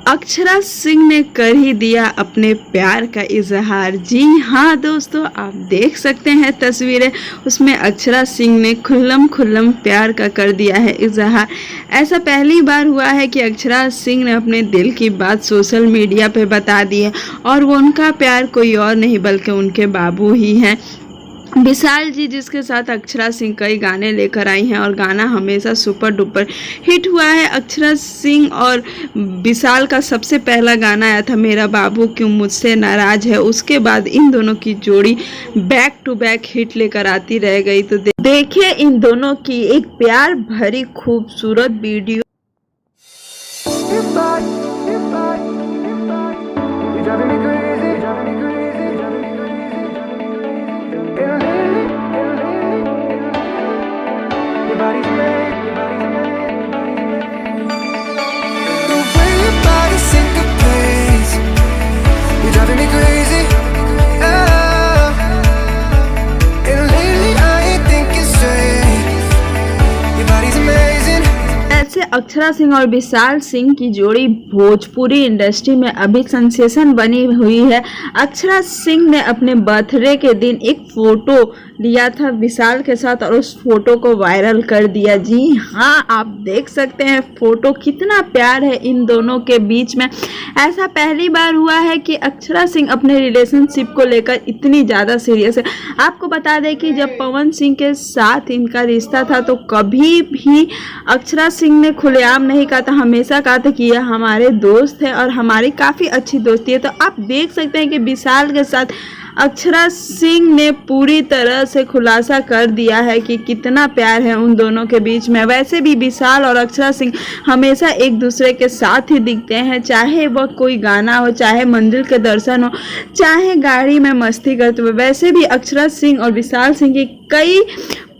अक्षरा सिंह ने कर ही दिया अपने प्यार का इजहार। जी हाँ दोस्तों, आप देख सकते हैं तस्वीरें, उसमें अक्षरा सिंह ने खुल्लम प्यार का कर दिया है इजहार। ऐसा पहली बार हुआ है कि अक्षरा सिंह ने अपने दिल की बात सोशल मीडिया पे बता दी है, और वो उनका प्यार कोई और नहीं बल्कि उनके बाबू ही हैं, विशाल जी, जिसके साथ अक्षरा सिंह कई गाने लेकर आई हैं और गाना हमेशा सुपर डुपर हिट हुआ है। अक्षरा सिंह और विशाल का सबसे पहला गाना आया था मेरा बाबू क्यों मुझसे नाराज है। उसके बाद इन दोनों की जोड़ी बैक टू बैक हिट लेकर आती रह गई। तो देखिए इन दोनों की एक प्यार भरी खूबसूरत वीडियो। ऐसे अक्षरा सिंह और विशाल सिंह की जोड़ी भोजपुरी इंडस्ट्री में अभी सेंसेशन बनी हुई है। अक्षरा सिंह ने अपने बर्थडे के दिन एक फोटो लिया था विशाल के साथ और उस फोटो को वायरल कर दिया। जी हाँ, आप देख सकते हैं फोटो, कितना प्यार है इन दोनों के बीच में। ऐसा पहली बार हुआ है कि अक्षरा सिंह अपने रिलेशनशिप को लेकर इतनी ज़्यादा सीरियस है। आपको बता दें कि जब पवन सिंह के साथ इनका रिश्ता था तो कभी भी अक्षरा सिंह ने खुलेआम नहीं कहा था, हमेशा कहा था कि यह हमारे दोस्त है और हमारी काफ़ी अच्छी दोस्ती है। तो आप देख सकते हैं कि विशाल के साथ अक्षरा सिंह ने पूरी तरह से खुलासा कर दिया है कि कितना प्यार है उन दोनों के बीच में। वैसे भी विशाल और अक्षरा सिंह हमेशा एक दूसरे के साथ ही दिखते हैं, चाहे वह कोई गाना हो, चाहे मंदिर के दर्शन हो, चाहे गाड़ी में मस्ती करते हुए। वैसे भी अक्षरा सिंह और विशाल सिंह की कई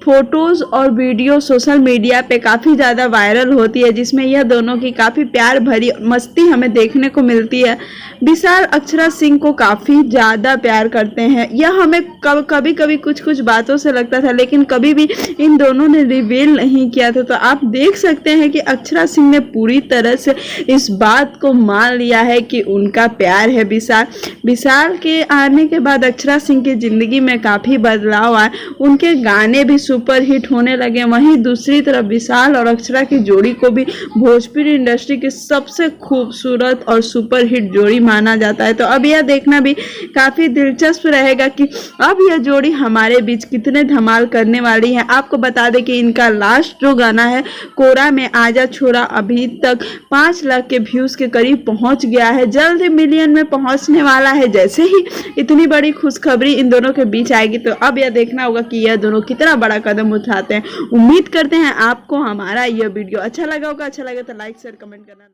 फोटोज़ और वीडियो सोशल मीडिया पे काफ़ी ज़्यादा वायरल होती है, जिसमें यह दोनों की काफ़ी प्यार भरी मस्ती हमें देखने को मिलती है। विशाल अक्षरा सिंह को काफ़ी ज़्यादा प्यार करते हैं, यह हमें कभी कभी कुछ बातों से लगता था, लेकिन कभी भी इन दोनों ने रिवील नहीं किया था। तो आप देख सकते हैं कि अक्षरा सिंह ने पूरी तरह से इस बात को मान लिया है कि उनका प्यार है विशाल के आने के बाद अक्षरा सिंह की ज़िंदगी में काफ़ी बदलाव आए, उनके गाने भी सुपर हिट होने लगे। वहीं दूसरी तरफ विशाल और अक्षरा की जोड़ी को भी भोजपुरी इंडस्ट्री की सबसे खूबसूरत और सुपर हिट जोड़ी माना जाता है। तो अब यह देखना भी काफ़ी दिलचस्प रहेगा कि अब यह जोड़ी हमारे बीच कितने धमाल करने वाली है। आपको बता दें कि इनका लास्ट जो गाना है कोरा में आजा छोरा, अभी तक 5 लाख के व्यूज़ के करीब पहुंच गया है, जल्द ही मिलियन में पहुंचने वाला है। जैसे ही इतनी बड़ी खुशखबरी इन दोनों के बीच आएगी तो अब यह देखना होगा कि यह दोनों कितना बड़ा कदम उठाते हैं। उम्मीद करते हैं आपको हमारा यह वीडियो अच्छा लगा होगा। अच्छा लगे तो लाइक शेयर कमेंट करना।